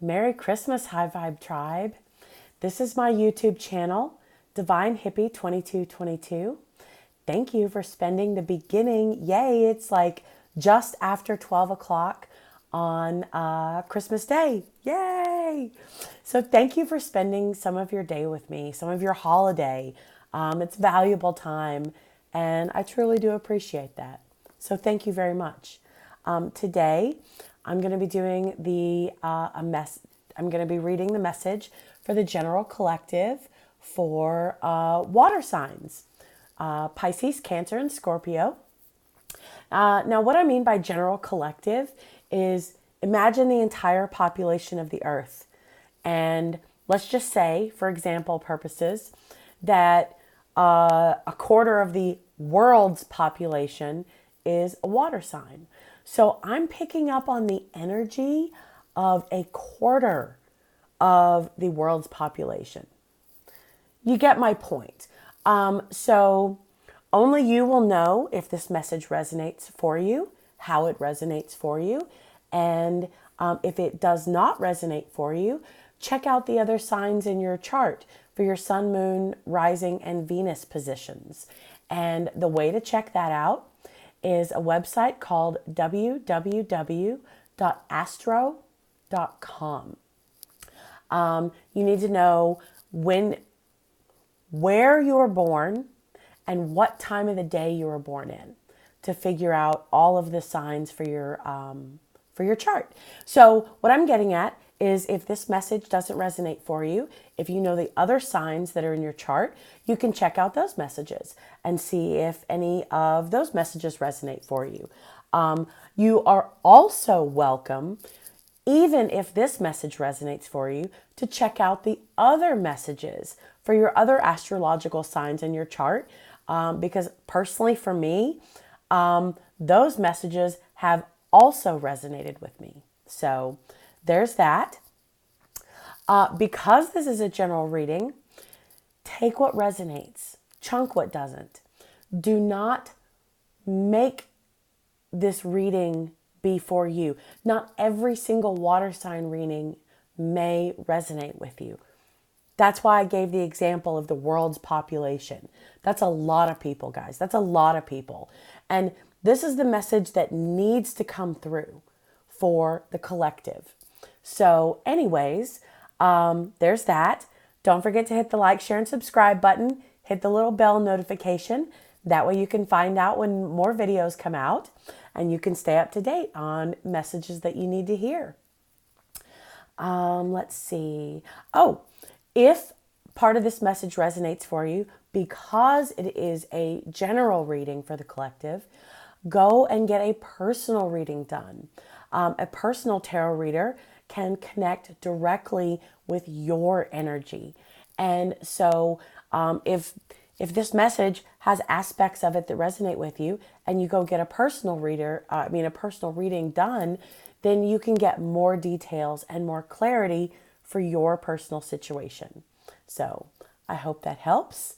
Merry Christmas, High Vibe Tribe. This is my YouTube channel, Divine Hippie 2222. Thank you for spending the beginning. Yay, it's like just after 12 o'clock on Christmas Day. Yay! So thank you for spending some of your day with me, some of your holiday. It's valuable time, and I truly do appreciate that. So thank you very much. Today, I'm going to be doing I'm going to be reading the message for the general collective for water signs, Pisces, Cancer, and Scorpio. Now, what I mean by general collective is imagine the entire population of the earth. And let's just say, for example purposes, that a quarter of the world's population is a water sign. So I'm picking up on the energy of a quarter of the world's population. You get my point. So only you will know if this message resonates for you, how it resonates for you. And if it does not resonate for you, check out the other signs in your chart for your sun, moon, rising, and Venus positions. And the way to check that out is a website called www.astro.com. You need to know where you were born and what time of the day you were born in to figure out all of the signs for your chart. So what I'm getting at is if this message doesn't resonate for you, if you know the other signs that are in your chart, you can check out those messages and see if any of those messages resonate for you. You are also welcome, even if this message resonates for you, to check out the other messages for your other astrological signs in your chart. Because personally for me, those messages have also resonated with me. So there's that. Because this is a general reading, take what resonates, chunk what doesn't. Do not make this reading be for you. Not every single water sign reading may resonate with you. That's why I gave the example of the world's population. That's a lot of people, guys. That's a lot of people. And this is the message that needs to come through for the collective. So anyways, there's that. Don't forget to hit the like, share, and subscribe button. Hit the little bell notification. That way you can find out when more videos come out and you can stay up to date on messages that you need to hear. Let's see. Oh, if part of this message resonates for you, because it is a general reading for the collective, go and get a personal reading done. A personal tarot reader can connect directly with your energy. And so if this message has aspects of it that resonate with you and you go get a personal reading done, then you can get more details and more clarity for your personal situation. So I hope that helps.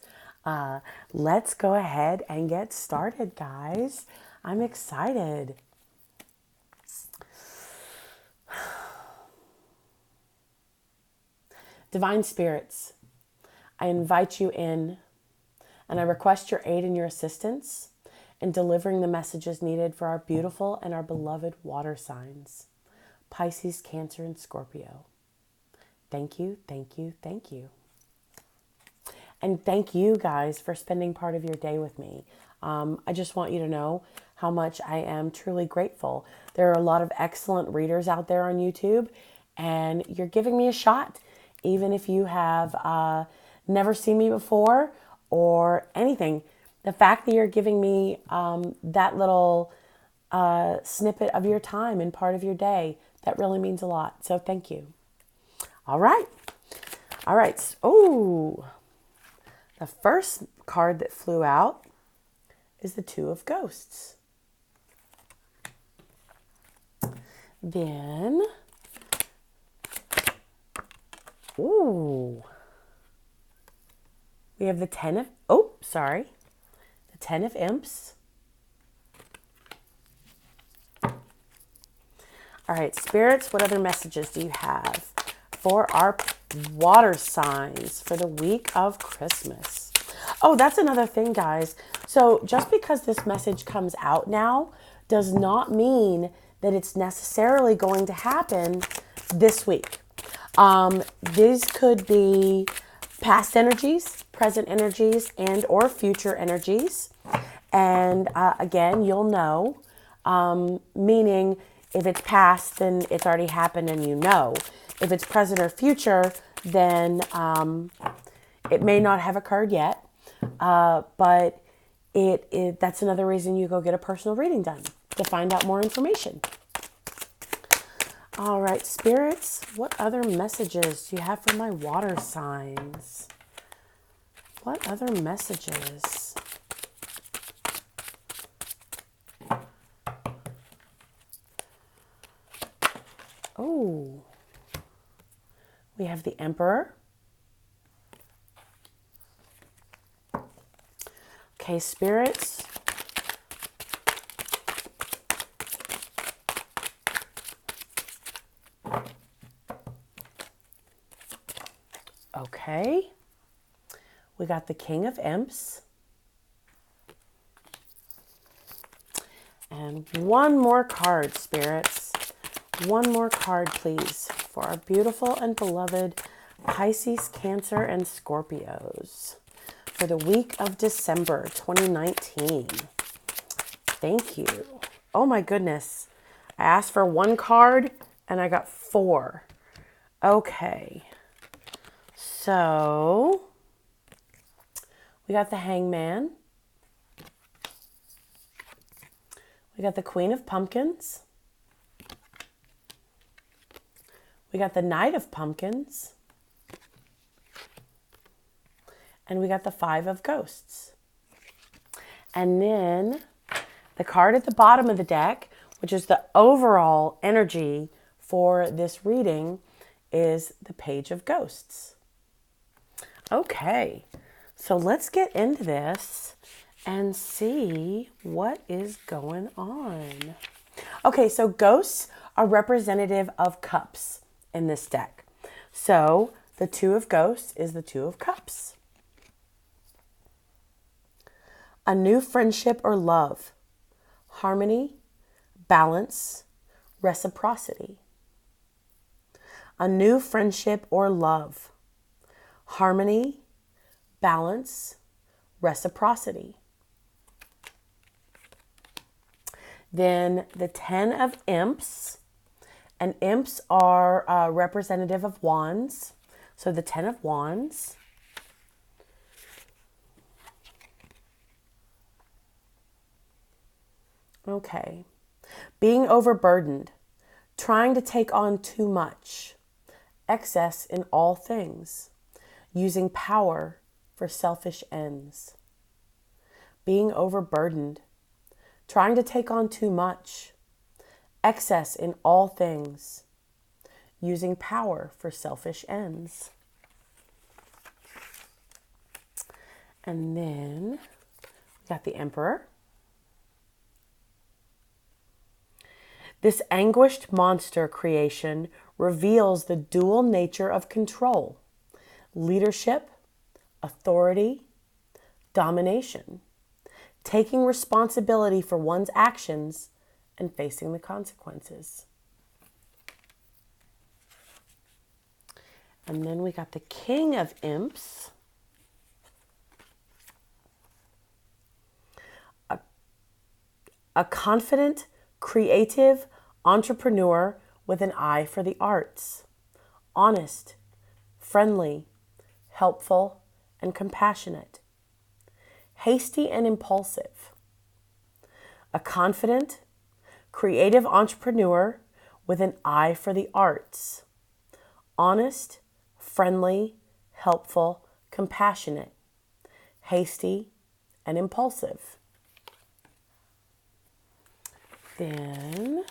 Let's go ahead and get started, guys. I'm excited. Divine spirits, I invite you in and I request your aid and your assistance in delivering the messages needed for our beautiful and our beloved water signs, Pisces, Cancer, and Scorpio. Thank you, thank you, thank you. And thank you guys for spending part of your day with me. I just want you to know how much I am truly grateful. There are a lot of excellent readers out there on YouTube, and you're giving me a shot. Even if you have never seen me before or anything, the fact that you're giving me that little snippet of your time and part of your day, that really means a lot. So thank you. All right. Oh, the first card that flew out is the Two of Ghosts. Then, we have the Ten of Imps. All right, spirits, what other messages do you have for our water signs for the week of Christmas. Oh, that's another thing, guys. So just because this message comes out now does not mean that it's necessarily going to happen this week. These could be past energies, present energies, and or future energies. And again, you'll know, meaning if it's past, then it's already happened and you know. If it's present or future, then it may not have occurred yet, but that's another reason you go get a personal reading done, to find out more information. All right, spirits, what other messages do you have for my water signs? What other messages? Oh, we have the Emperor. Okay, spirits. Okay. We got the King of Imps. And one more card, spirits. One more card, please, for our beautiful and beloved Pisces, Cancer, and Scorpios for the week of December 2019. Thank you. Oh my goodness. I asked for one card and I got 4. Okay. So we got the Hangman. We got the Queen of Pumpkins. We got the Knight of Pumpkins. And we got the 5 of Ghosts. And then the card at the bottom of the deck, which is the overall energy for this reading, is the Page of Ghosts. Okay, so let's get into this and see what is going on. Okay, so ghosts are representative of cups in this deck. So the 2 of Ghosts is the 2 of Cups. A new friendship or love, harmony, balance, reciprocity. A new friendship or love, harmony, balance, reciprocity. Then the 10 of Imps, and Imps are representative of Wands. So the 10 of Wands. Okay. Being overburdened, trying to take on too much, excess in all things, using power for selfish ends. Being overburdened, trying to take on too much, excess in all things, using power for selfish ends. And then we got the Emperor. This anguished monster creation reveals the dual nature of control, leadership, authority, domination, taking responsibility for one's actions and facing the consequences. And then we got the King of Imps. A confident, creative entrepreneur with an eye for the arts, honest, friendly, helpful, and compassionate, hasty and impulsive. A confident, creative entrepreneur with an eye for the arts, honest, friendly, helpful, compassionate, hasty, and impulsive. Then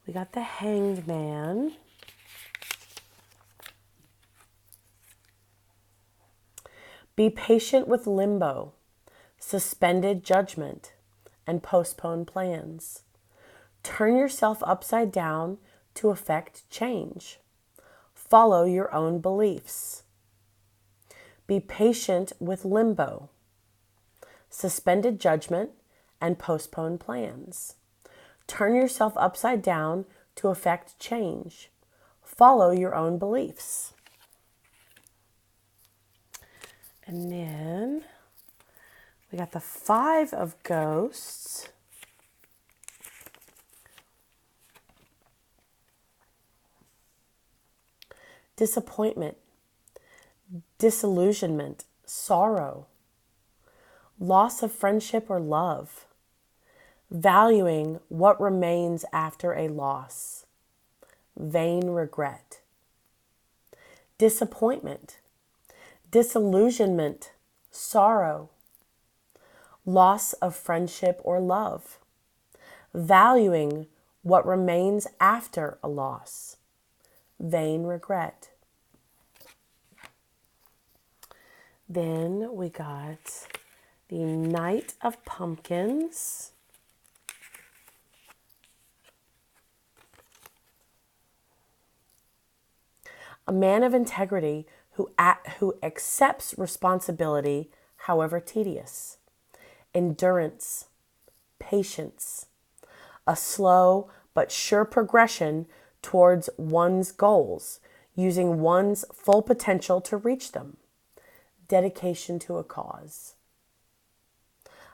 we got the Hanged Man. Be patient with limbo, suspended judgment, and postponed plans. Turn yourself upside down to affect change. Follow your own beliefs. Be patient with limbo, suspended judgment, and postponed plans. Turn yourself upside down to affect change. Follow your own beliefs. And then we got the Five of Ghosts. Disappointment, disillusionment, sorrow, loss of friendship or love, valuing what remains after a loss, vain regret, disappointment, disillusionment, sorrow, loss of friendship or love, valuing what remains after a loss, vain regret. Then we got the Knight of Pumpkins. A man of integrity who accepts responsibility, however tedious. Endurance, patience, a slow but sure progression towards one's goals, using one's full potential to reach them. Dedication to a cause.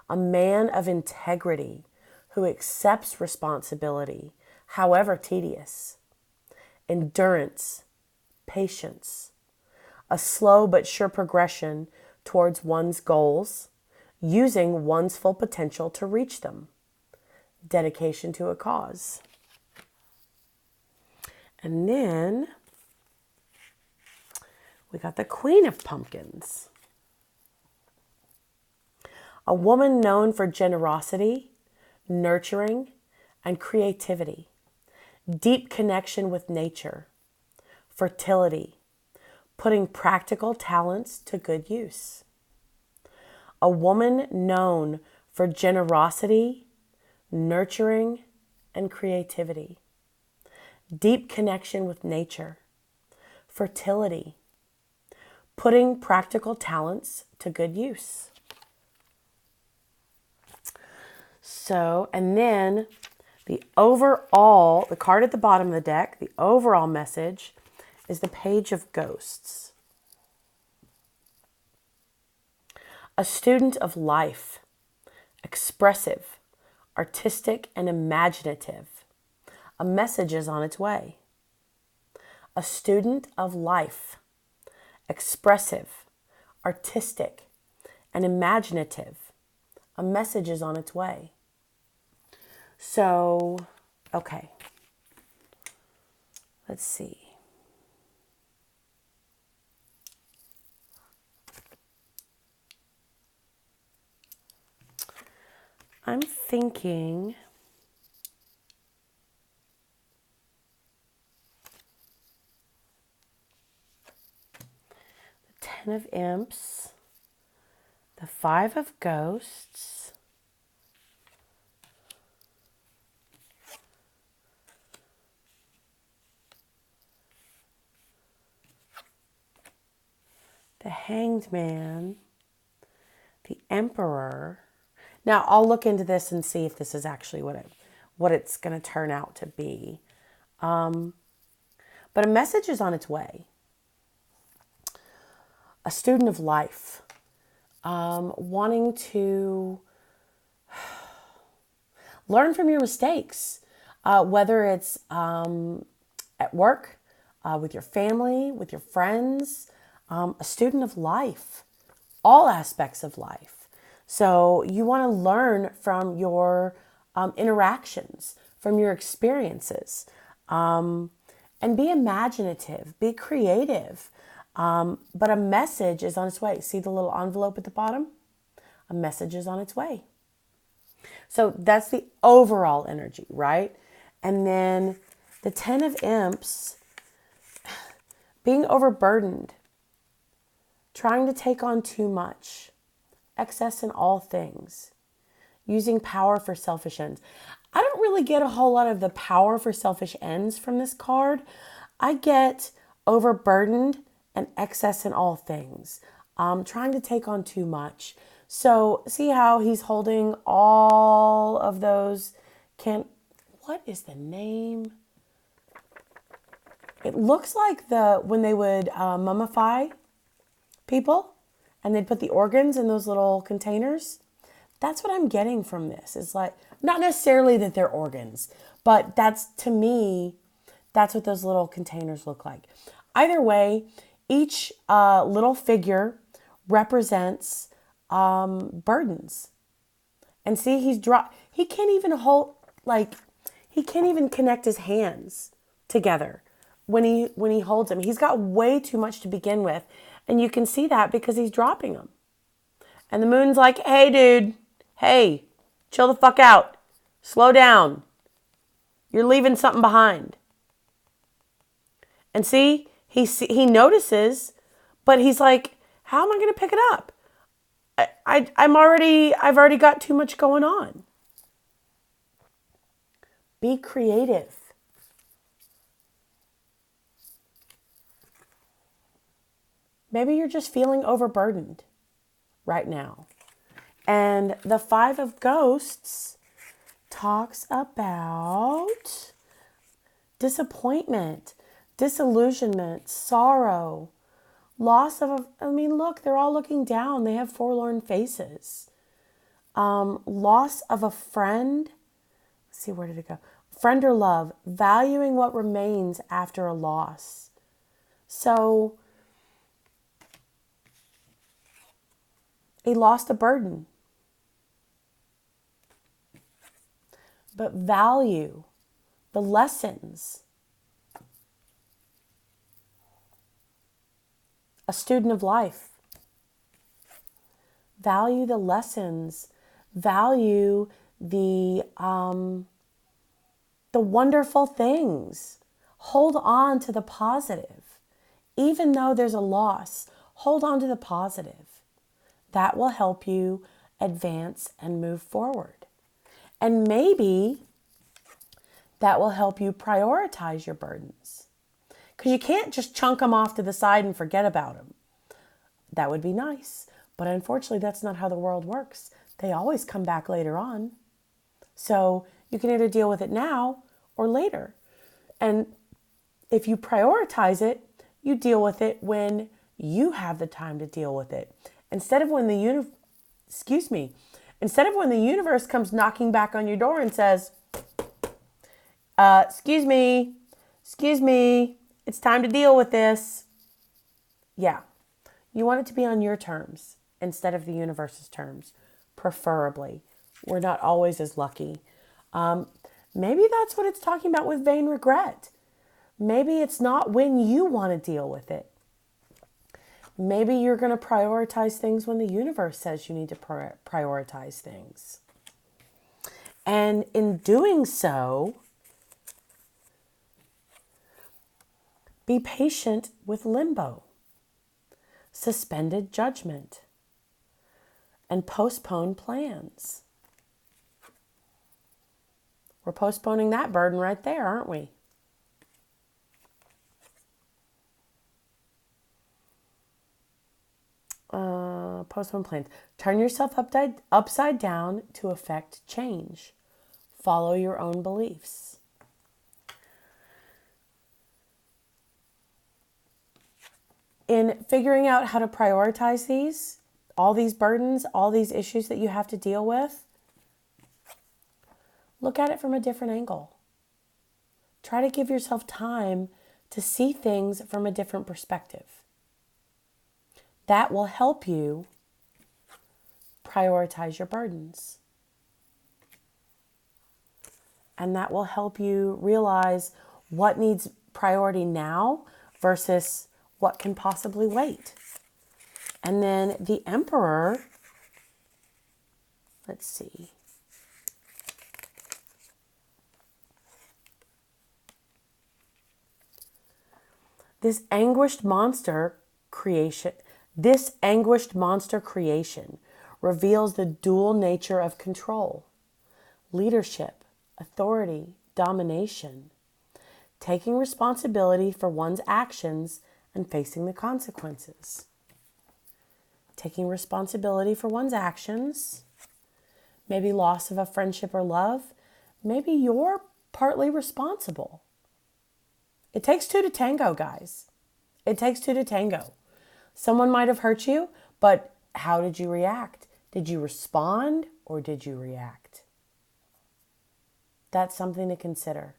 A man of integrity who accepts responsibility, however tedious. Endurance, patience, a slow but sure progression towards one's goals, using one's full potential to reach them. Dedication to a cause. And then we got the Queen of Pumpkins. A woman known for generosity, nurturing, and creativity. Deep connection with nature. Fertility. Putting practical talents to good use. A woman known for generosity, nurturing, and creativity. Deep connection with nature. Fertility. Putting practical talents to good use. So, and then the card at the bottom of the deck, the overall message is the Page of Ghosts. A student of life, expressive, artistic, and imaginative. A message is on its way. A student of life, expressive, artistic, and imaginative. A message is on its way. So, okay. Let's see. I'm thinking the Ten of Imps, the Five of Ghosts, the Hanged Man, the Emperor. Now, I'll look into this and see if this is actually what it's going to turn out to be. But a message is on its way. A student of life, wanting to learn from your mistakes, whether it's at work, with your family, with your friends, a student of life, all aspects of life. So you want to learn from your interactions, from your experiences, and be imaginative, be creative. But a message is on its way. See the little envelope at the bottom? A message is on its way. So that's the overall energy, right? And then the Ten of Imps, being overburdened, trying to take on too much, excess in all things, using power for selfish ends. I don't really get a whole lot of the power for selfish ends from this card. I get overburdened and excess in all things, trying to take on too much. So see how he's holding all of those. What is the name? It looks like when they would mummify people and they'd put the organs in those little containers. That's what I'm getting from this. It's like, not necessarily that they're organs, but to me, that's what those little containers look like. Either way, each little figure represents burdens. And see, he can't even he can't even connect his hands together when he holds them. He's got way too much to begin with. And you can see that because he's dropping them. And the moon's like, hey, dude, hey, chill the fuck out. Slow down. You're leaving something behind. And see, he notices, but he's like, how am I going to pick it up? I've already got too much going on. Be creative. Maybe you're just feeling overburdened right now. And the Five of Ghosts talks about disappointment, disillusionment, sorrow, loss of, look, they're all looking down. They have forlorn faces. Loss of a friend. Let's see, where did it go? Friend or love, valuing what remains after a loss. So, he lost a burden. But value the lessons. A student of life. Value the lessons. Value the wonderful things. Hold on to the positive. Even though there's a loss, hold on to the positive. That will help you advance and move forward. And maybe that will help you prioritize your burdens. Because you can't just chunk them off to the side and forget about them. That would be nice. But unfortunately, that's not how the world works. They always come back later on. So you can either deal with it now or later. And if you prioritize it, you deal with it when you have the time to deal with it. Instead of when the universe comes knocking back on your door and says, excuse me, it's time to deal with this. Yeah. You want it to be on your terms instead of the universe's terms, preferably. We're not always as lucky. Maybe that's what it's talking about with vain regret. Maybe it's not when you want to deal with it. Maybe you're going to prioritize things when the universe says you need to prioritize things. And in doing so, be patient with limbo, suspended judgment, and postpone plans. We're postponing that burden right there, aren't we? Postpone plans. Turn yourself upside down to affect change. Follow your own beliefs. In figuring out how to prioritize all these burdens, all these issues that you have to deal with, look at it from a different angle. Try to give yourself time to see things from a different perspective. That will help you prioritize your burdens. And that will help you realize what needs priority now versus what can possibly wait. And then the Emperor, let's see. This anguished monster creation reveals the dual nature of control, leadership, authority, domination, taking responsibility for one's actions and facing the consequences. Taking responsibility for one's actions, maybe loss of a friendship or love, maybe you're partly responsible. It takes two to tango, guys. It takes two to tango. Someone might have hurt you, but how did you react? Did you respond or did you react? That's something to consider.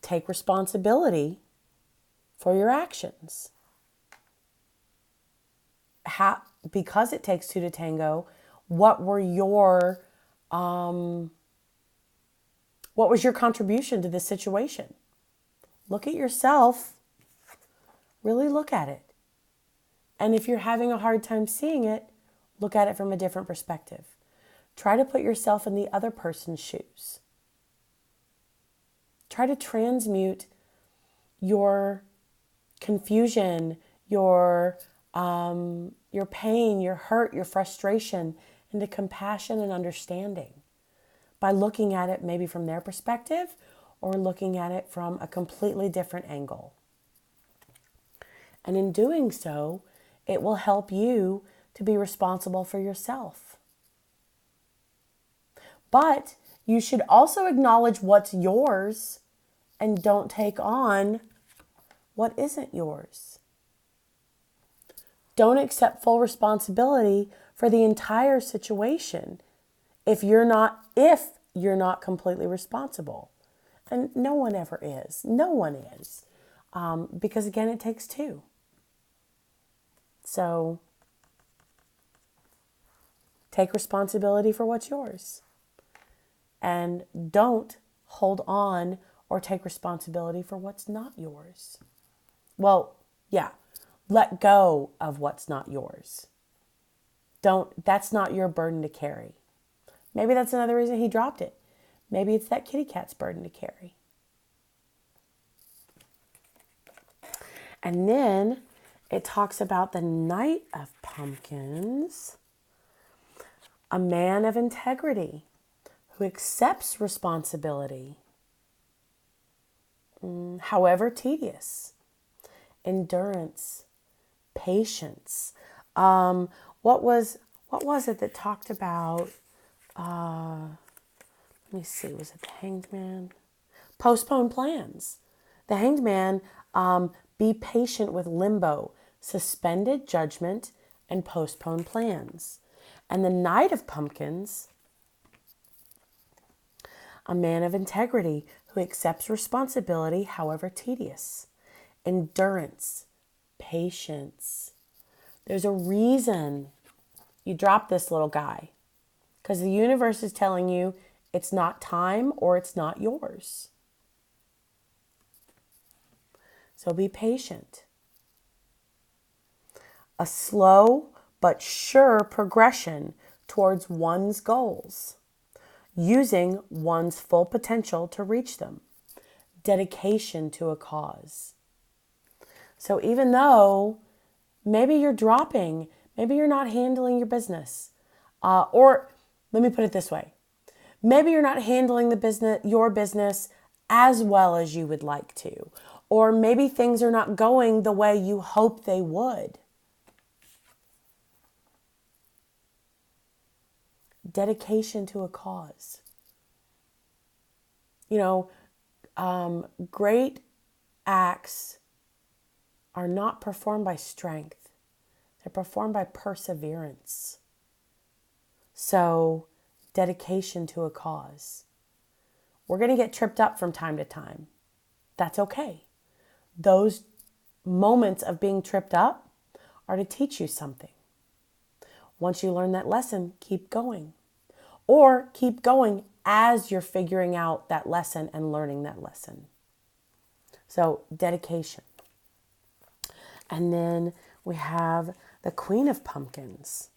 Take responsibility for your actions. Because it takes two to tango, what was your contribution to this situation? Look at yourself. Really look at it. And if you're having a hard time seeing it, look at it from a different perspective. Try to put yourself in the other person's shoes. Try to transmute your confusion, your pain, your hurt, your frustration into compassion and understanding by looking at it maybe from their perspective or looking at it from a completely different angle. And in doing so, it will help you to be responsible for yourself. But you should also acknowledge what's yours and don't take on what isn't yours. Don't accept full responsibility for the entire situation if you're not completely responsible. And no one ever is. No one is. Because again, it takes two. So take responsibility for what's yours. And don't hold on or take responsibility for what's not yours. Well, yeah, let go of what's not yours. That's not your burden to carry. Maybe that's another reason he dropped it. Maybe it's that kitty cat's burden to carry. And then it talks about the Knight of Pumpkins, a man of integrity who accepts responsibility, however tedious, endurance, patience. What was it that talked about? Let me see. Was it the Hanged Man? Postpone plans. The Hanged Man. Be patient with limbo, suspended judgment, and postpone plans. And the Knight of Pumpkins, a man of integrity who accepts responsibility, however tedious, endurance, patience. There's a reason you dropped this little guy, because the universe is telling you it's not time or it's not yours. So be patient. A slow but sure progression towards one's goals, using one's full potential to reach them. Dedication to a cause. So even though maybe you're dropping, maybe you're not handling your business, or let me put it this way. Maybe you're not handling your business as well as you would like to. Or maybe things are not going the way you hope they would. Dedication to a cause. Great acts are not performed by strength. They're performed by perseverance. So, dedication to a cause. We're going to get tripped up from time to time. That's okay. Those moments of being tripped up are to teach you something. Once you learn that lesson, keep going. Or keep going as you're figuring out that lesson and learning that lesson. So, dedication. And then we have the Queen of Pumpkins.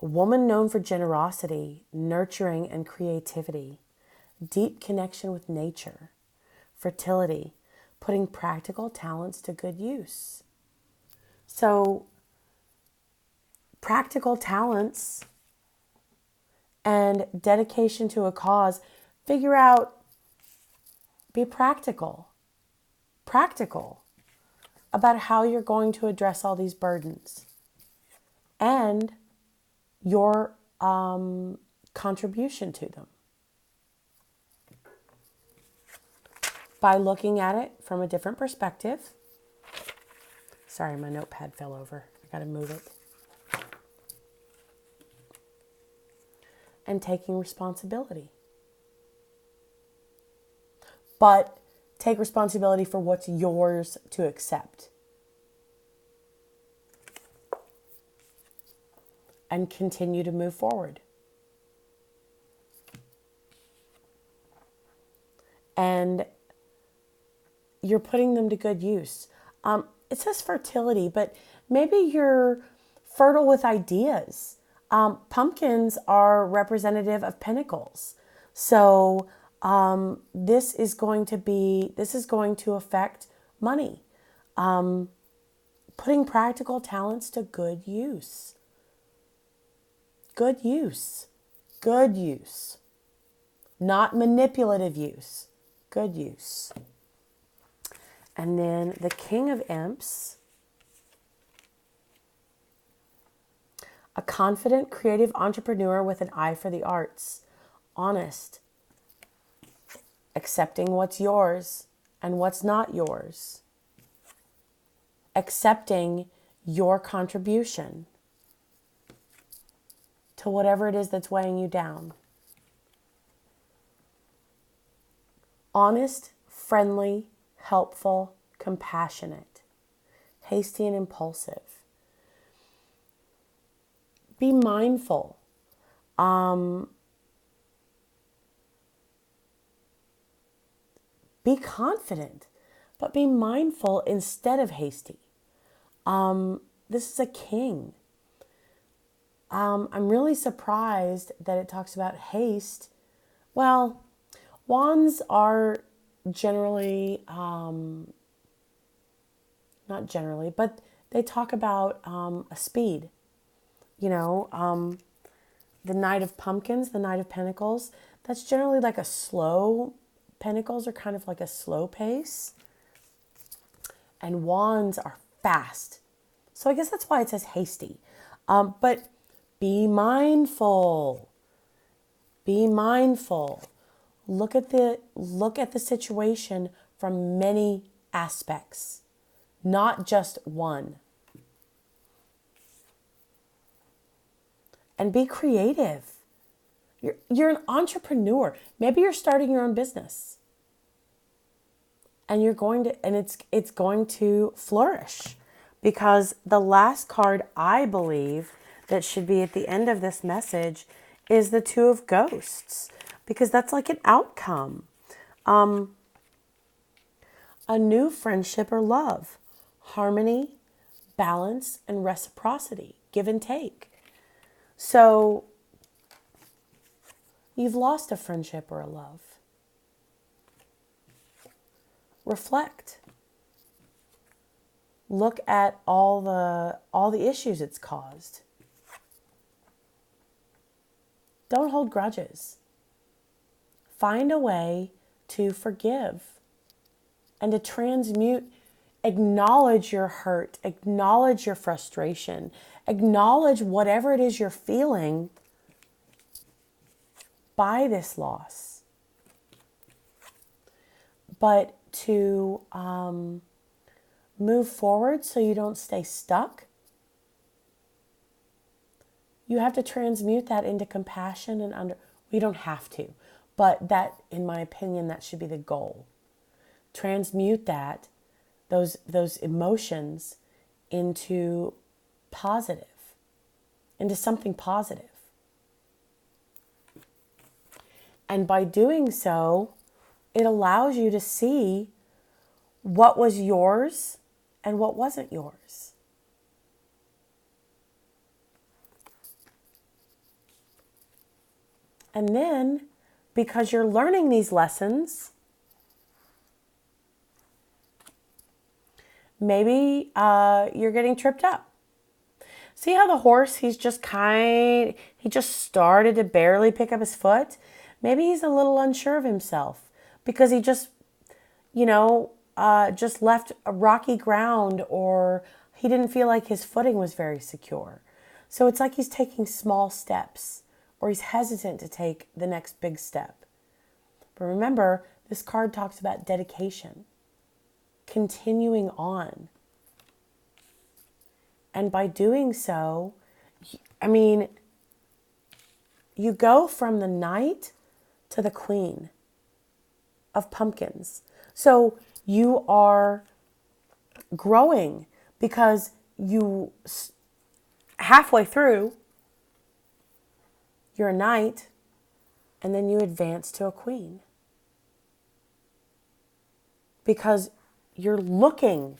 A woman known for generosity, nurturing, and creativity. Deep connection with nature. Fertility. Putting practical talents to good use. So, practical talents and dedication to a cause. Figure out, be practical about how you're going to address all these burdens and your contribution to them by looking at it from a different perspective. Sorry, my notepad fell over. I got to move it. And taking responsibility. But take responsibility for what's yours to accept. And continue to move forward. And you're putting them to good use. It says fertility, but maybe you're fertile with ideas. Pumpkins are representative of pentacles. So this is going to affect money. Putting practical talents to good use. Good use. Good use. Not manipulative use. Good use. And then the King of Imps. A confident, creative entrepreneur with an eye for the arts. Honest. Accepting what's yours and what's not yours. Accepting your contribution to whatever it is that's weighing you down. Honest, friendly, helpful, compassionate, hasty and impulsive. Be mindful. Be confident, but be mindful instead of hasty. This is a king. I'm really surprised that it talks about haste. Well, wands are generally, not generally, but they talk about a speed. The Knight of Pumpkins, the Knight of Pentacles, that's generally like a slow, Pentacles are kind of like a slow pace. And wands are fast. So I guess that's why it says hasty. But be mindful. Be mindful. Look at the situation from many aspects, not just one. And be creative. You're an entrepreneur. Maybe you're starting your own business. And it's going to flourish. Because the last card I believe that should be at the end of this message is the Two of Ghosts. Because that's like an outcome. A new friendship or love. Harmony, balance, and reciprocity. Give and take. So, you've lost a friendship or a love. Reflect. Look at all the issues it's caused. Don't hold grudges. Find a way to forgive and to transmute. Acknowledge your hurt. Acknowledge your frustration. Acknowledge whatever it is you're feeling by this loss. But to move forward so you don't stay stuck, you have to transmute that into compassion and we don't have to, but that, in my opinion, that should be the goal. Transmute those emotions into something positive. And by doing so, it allows you to see what was yours and what wasn't yours. And then, because you're learning these lessons, maybe you're getting tripped up. See how the horse, he's He just started to barely pick up his foot. Maybe he's a little unsure of himself because he just, just left a rocky ground, or he didn't feel like his footing was very secure. So it's like he's taking small steps, or he's hesitant to take the next big step. But remember, this card talks about dedication, continuing on. And by doing so, you go from the Knight to the Queen of Pumpkins. So you are growing because you, halfway through, you're a Knight, and then you advance to a Queen. Because you're looking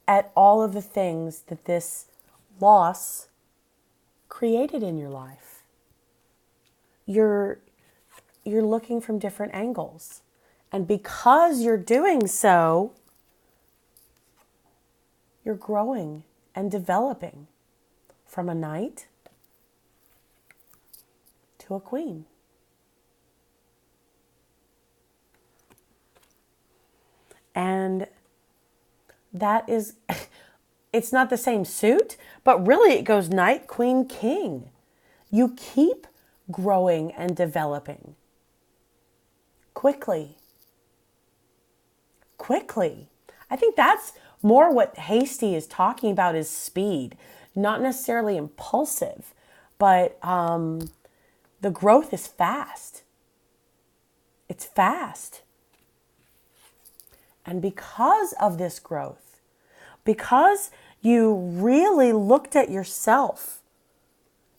at all of the things that this loss created in your life. You're looking from different angles. And because you're doing so, you're growing and developing from a Knight to a Queen. And that is, it's not the same suit, but really it goes Knight, Queen, King. You keep growing and developing quickly. I think that's more what Hasty is talking about, is speed, not necessarily impulsive, but the growth is fast. It's fast. And because of this growth, because you really looked at yourself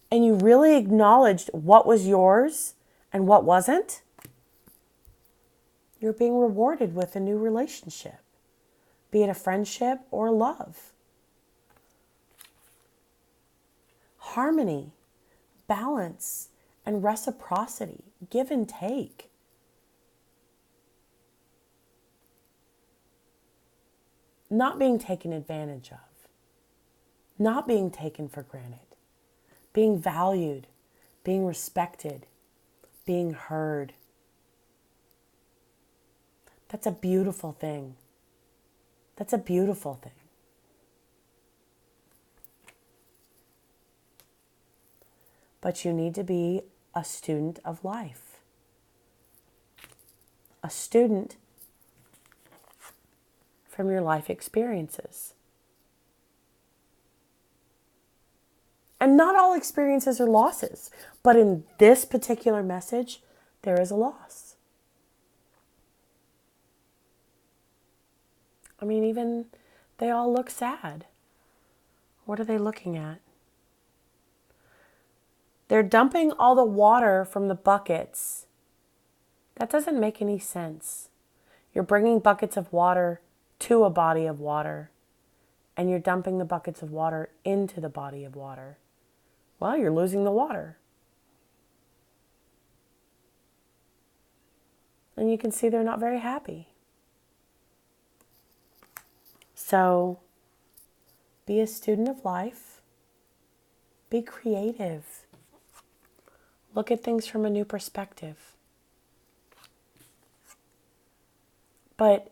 and you really acknowledged what was yours and what wasn't, you're being rewarded with a new relationship, be it a friendship or love. Harmony, balance, and reciprocity, give and take. Not being taken advantage of, not being taken for granted, being valued, being respected, being heard. That's a beautiful thing. That's a beautiful thing. But you need to be a student of life. A student from your life experiences. And not all experiences are losses, but in this particular message, there is a loss. Even they all look sad. What are they looking at? They're dumping all the water from the buckets. That doesn't make any sense. You're bringing buckets of water to a body of water, and you're dumping the buckets of water into the body of water. Well, you're losing the water. And you can see they're not very happy. So, be a student of life. Be creative. Look at things from a new perspective. But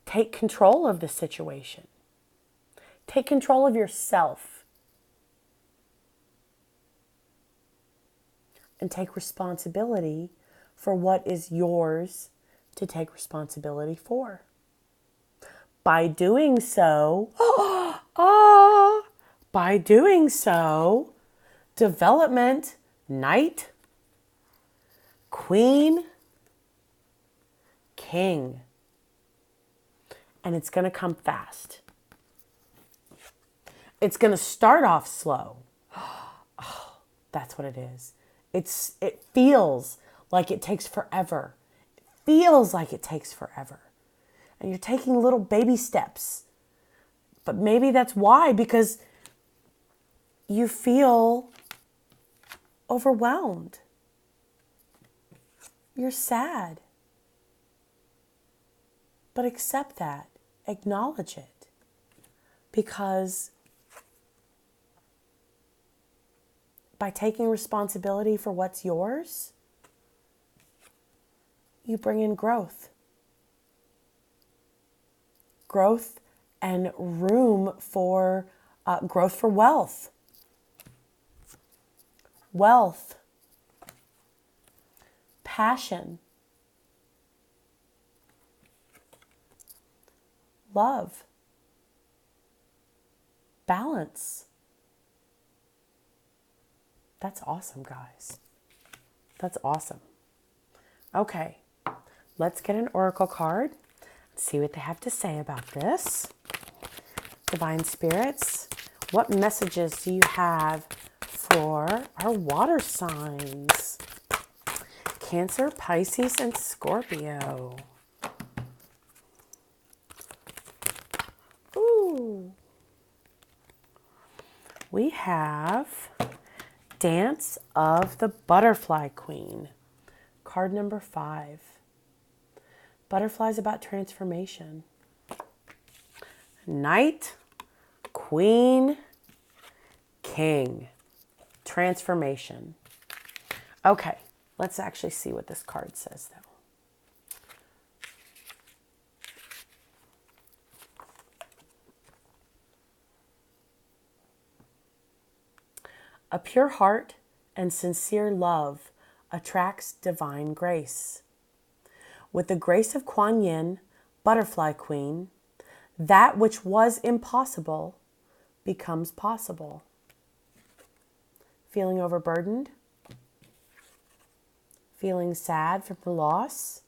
take control of the situation. Take control of yourself. And take responsibility for what is yours to take responsibility for. By doing so, development, Knight, Queen, King. And it's going to come fast. It's going to start off slow. Oh, that's what it is. It feels like it takes forever. It feels like it takes forever. And you're taking little baby steps. But maybe that's why, because you feel overwhelmed. You're sad. But accept that. Acknowledge it. Because by taking responsibility for what's yours, you bring in growth. Growth and room for growth for wealth. Wealth. Passion. Love. Balance. That's awesome, guys. That's awesome. Okay, let's get an oracle card. See what they have to say about this. Divine spirits, what messages do you have for our water signs? Cancer, Pisces, and Scorpio. Ooh. We have Dance of the Butterfly Queen. Card number 5. Butterflies about transformation. Knight, Queen, King. Transformation. Okay, let's actually see what this card says, though. A pure heart and sincere love attracts divine grace. With the grace of Kuan Yin, Butterfly Queen, that which was impossible becomes possible. Feeling overburdened? Feeling sad from the loss?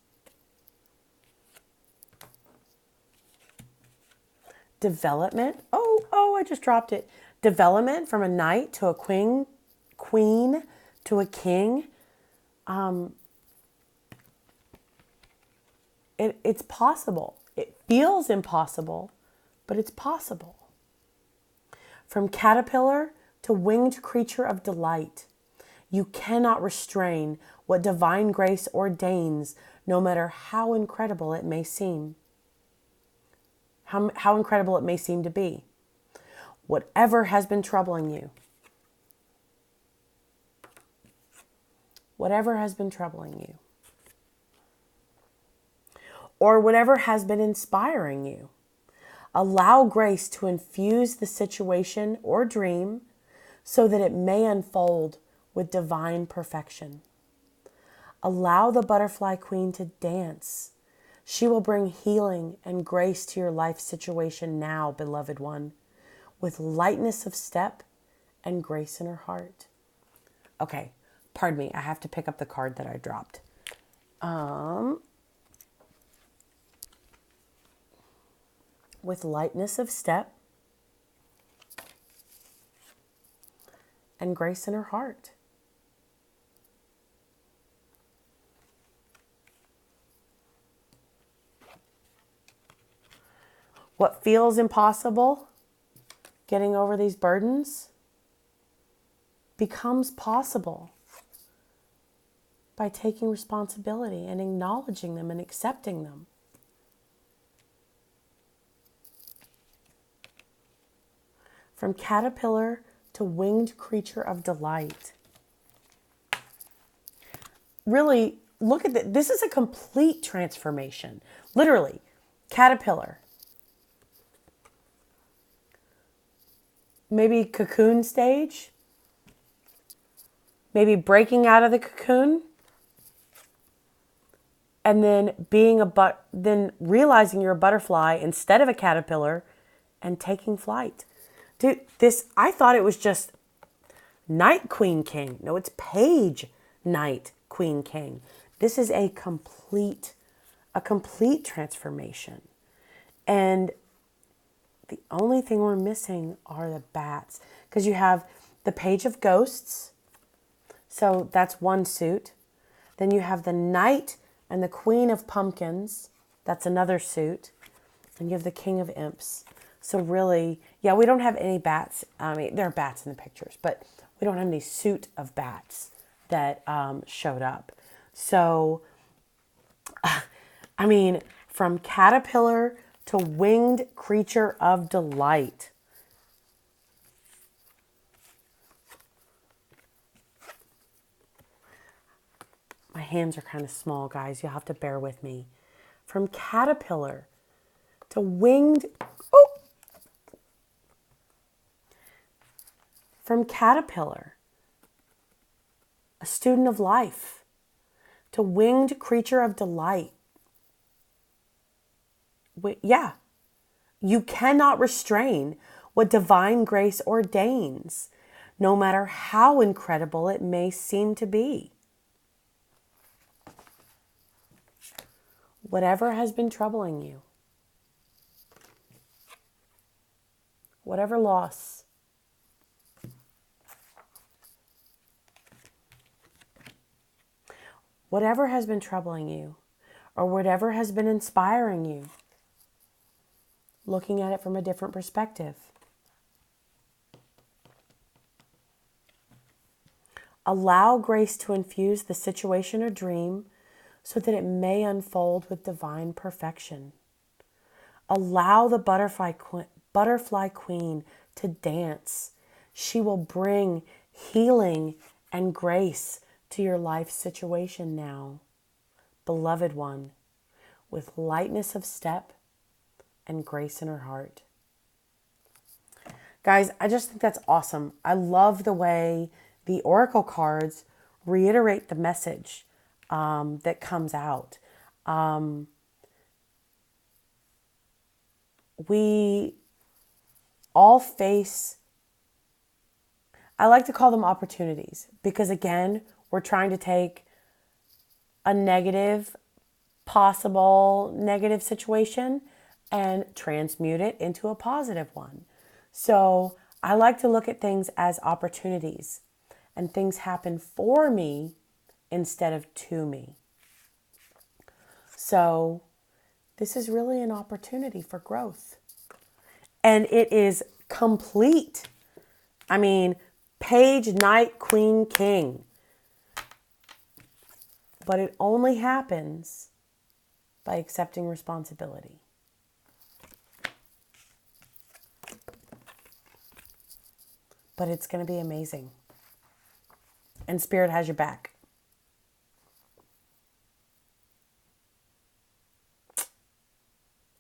Development? Oh, I just dropped it. Development from a knight to a queen to a king. It's possible. It feels impossible, but it's possible. From caterpillar to winged creature of delight, you cannot restrain what divine grace ordains, no matter how incredible it may seem. How incredible it may seem to be. Whatever has been troubling you. Whatever has been troubling you. Or whatever has been inspiring you. Allow grace to infuse the situation or dream so that it may unfold with divine perfection. Allow the Butterfly Queen to dance. She will bring healing and grace to your life situation now, beloved one, with lightness of step and grace in her heart. Okay, pardon me, I have to pick up the card that I dropped. With lightness of step and grace in her heart. What feels impossible, getting over these burdens, becomes possible by taking responsibility and acknowledging them and accepting them. From caterpillar to winged creature of delight. Really, look at this. This is a complete transformation. Literally, caterpillar. Maybe cocoon stage. Maybe breaking out of the cocoon. And then then realizing you're a butterfly instead of a caterpillar and taking flight. Dude, I thought it was just Knight, Queen, King. No, it's Page, Knight, Queen, King. This is a complete transformation. And the only thing we're missing are the bats. Because you have the Page of Ghosts. So that's one suit. Then you have the Knight and the Queen of Pumpkins. That's another suit. And you have the King of Imps. So really, yeah, we don't have any bats. I mean, there are bats in the pictures, but we don't have any suit of bats that showed up. So, I mean, from caterpillar to winged creature of delight. My hands are kind of small, guys. You'll have to bear with me. From caterpillar to winged, oh, from caterpillar, a student of life, to winged creature of delight. Yeah, you cannot restrain what divine grace ordains, no matter how incredible it may seem to be. Whatever has been troubling you, whatever loss, whatever has been troubling you, or whatever has been inspiring you, looking at it from a different perspective. Allow grace to infuse the situation or dream so that it may unfold with divine perfection. Allow the butterfly queen to dance. She will bring healing and grace to your life situation now, beloved one, with lightness of step and grace in her heart. Guys, I just think that's awesome. I love the way the oracle cards reiterate the message that comes out. We all face, I like to call them opportunities, because again, we're trying to take a possible negative situation and transmute it into a positive one. So I like to look at things as opportunities, and things happen for me instead of to me. So this is really an opportunity for growth. And it is complete. I mean, page, knight, queen, king. But it only happens by accepting responsibility. But it's going to be amazing. And Spirit has your back.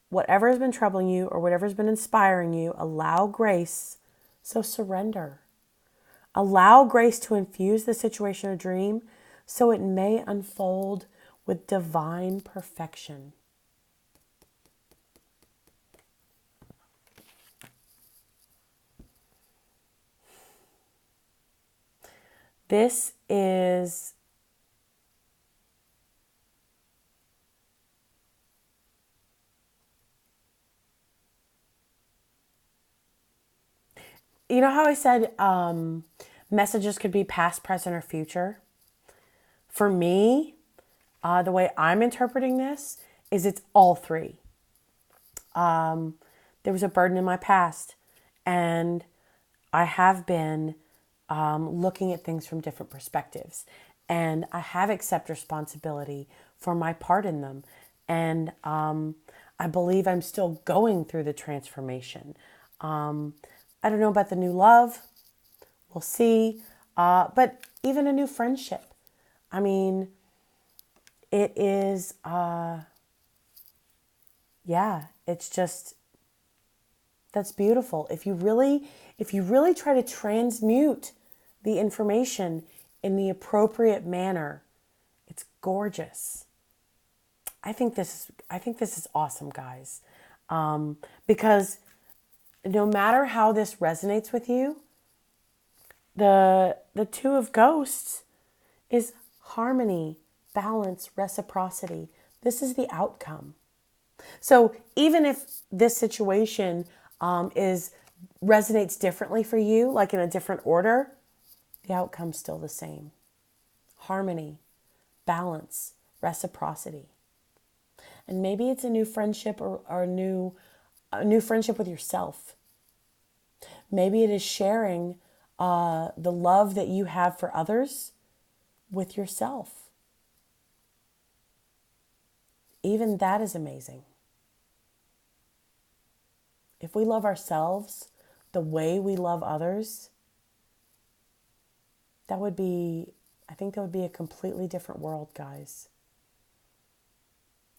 Whatever has been troubling you or whatever has been inspiring you, allow grace. So surrender. Allow grace to infuse the situation or dream so it may unfold with divine perfection. This is you know how I said messages could be past, present, or future? For me, the way I'm interpreting this is it's all three. There was a burden in my past, and I have been looking at things from different perspectives, and I have accepted responsibility for my part in them, and I believe I'm still going through the transformation. I don't know about the new love. We'll see. But even a new friendship. I mean, it is, it's just, that's beautiful. If you really try to transmute the information in the appropriate manner, it's gorgeous. I think this is awesome, guys. Because no matter how this resonates with you, the Two of Ghosts is harmony, balance, reciprocity. This is the outcome. So even if this situation resonates differently for you, like in a different order, the outcome's still the same. Harmony, balance, reciprocity. And maybe it's a new friendship or a new friendship with yourself. Maybe it is sharing the love that you have for others with yourself. Even that is amazing. If we love ourselves the way we love others, that would be, I think that would be a completely different world, guys.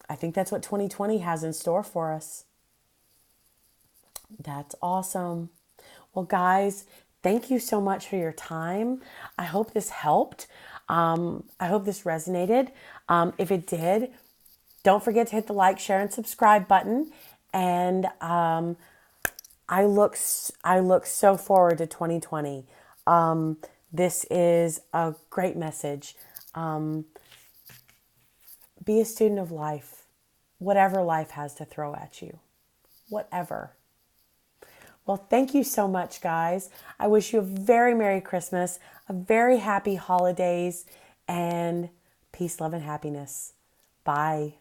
I think that's what 2020 has in store for us. That's awesome. Well, guys, thank you so much for your time. I hope this helped. I hope this resonated. If it did, don't forget to hit the like, share, and subscribe button. And I look so forward to 2020. This is a great message. Be a student of life, whatever life has to throw at you, whatever. Well, thank you so much, guys. I wish you a very Merry Christmas, a very happy holidays, and peace, love, and happiness. Bye.